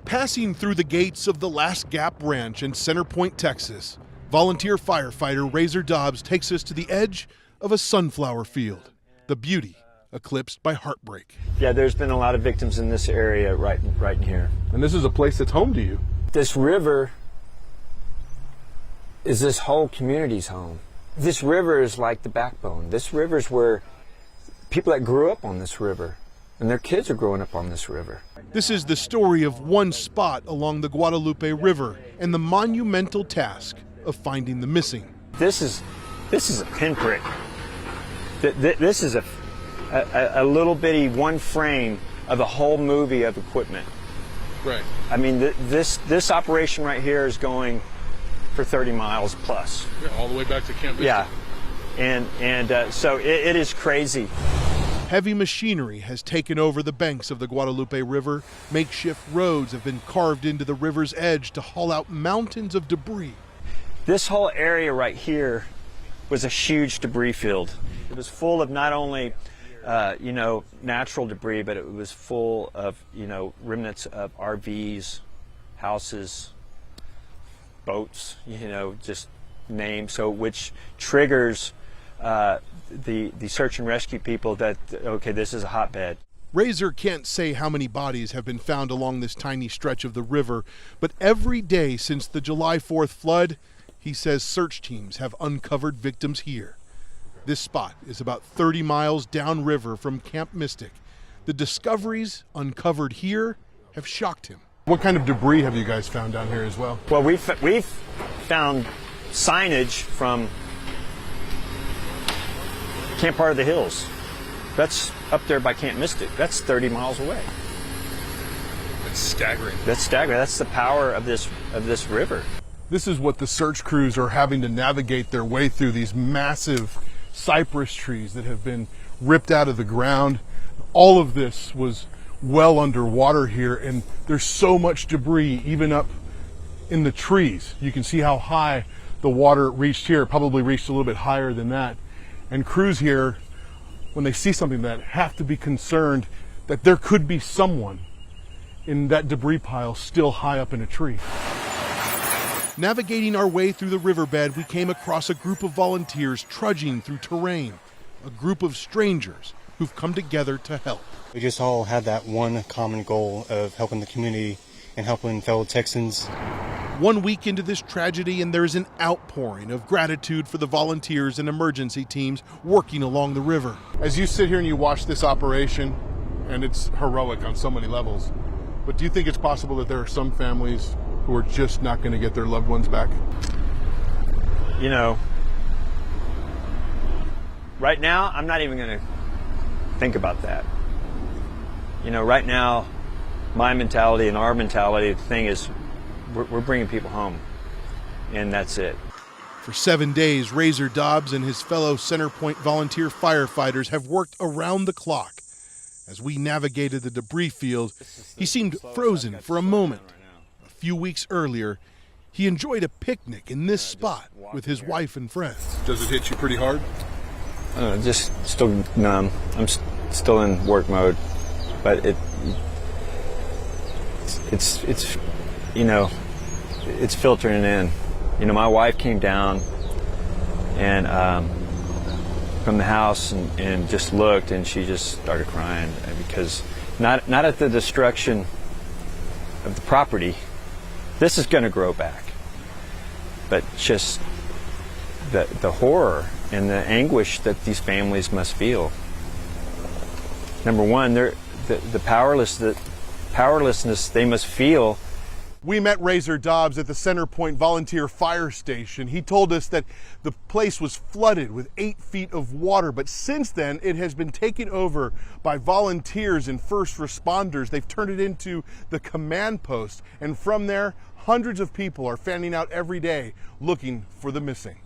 Passing through the gates of the Last Gap Ranch in Center Point, Texas, volunteer firefighter Razor Dobbs takes us to the edge of a sunflower field, the beauty eclipsed by heartbreak. Yeah, there's been a lot of victims in this area right in here. And this is a place that's home to you. This river is this whole community's home. This river is like the backbone. This river is where people that grew up on this river and their kids are growing up on this river. This is the story of one spot along the Guadalupe River and the monumental task of finding the missing. This is a pinprick. This is a little bitty one frame of a whole movie of equipment. Right. I mean, this operation right here is going for 30 miles plus. Yeah, all the way back to Camp. Yeah, and so it is crazy. Heavy machinery has taken over the banks of the Guadalupe River. Makeshift roads have been carved into the river's edge to haul out mountains of debris. This whole area right here was a huge debris field. It was full of not only natural debris, but it was full of, remnants of RVs, houses, boats, just names. So which triggers the search and rescue people that, okay, this is a hotbed. Razor can't say how many bodies have been found along this tiny stretch of the river, but every day since the July 4th flood, he says search teams have uncovered victims here. This spot is about 30 miles downriver from Camp Mystic. The discoveries uncovered here have shocked him. What kind of debris have you guys found down here as well? Well, we've found signage from Camp Heart of the Hills. That's up there by Camp Mystic. That's 30 miles away. It's staggering. That's staggering. That's the power of this river. This is what the search crews are having to navigate their way through, these massive cypress trees that have been ripped out of the ground. All of this was well underwater here, and there's so much debris even up in the trees. You can see how high the water reached here, probably reached a little bit higher than that. And crews here, when they see something like that, have to be concerned that there could be someone in that debris pile still high up in a tree. Navigating our way through the riverbed, we came across a group of volunteers trudging through terrain, a group of strangers who've come together to help. We just all had that one common goal of helping the community and helping fellow Texans. 1 week into this tragedy, and there's an outpouring of gratitude for the volunteers and emergency teams working along the river. As you sit here and you watch this operation, and it's heroic on so many levels, but do you think it's possible that there are some families who are just not going to get their loved ones back? Right now, I'm not even going to think about that. Right now, my mentality and our mentality, the thing is, we're bringing people home, and that's it. For 7 days, Razor Dobbs and his fellow Center Point volunteer firefighters have worked around the clock. As we navigated the debris field, he seemed frozen for a moment. A few weeks earlier, he enjoyed a picnic in this spot with his wife and friends. Does it hit you pretty hard? Just still numb. I'm still in work mode, but it's filtering in. My wife came down and from the house and just looked, and she just started crying because not at the destruction of the property. This is going to grow back, but just the horror and the anguish that these families must feel. Number one, the powerlessness they must feel. We met Razor Dobbs at the Center Point Volunteer Fire Station. He told us that the place was flooded with 8 feet of water, but since then it has been taken over by volunteers and first responders. They've turned it into the command post, and from there, hundreds of people are fanning out every day looking for the missing.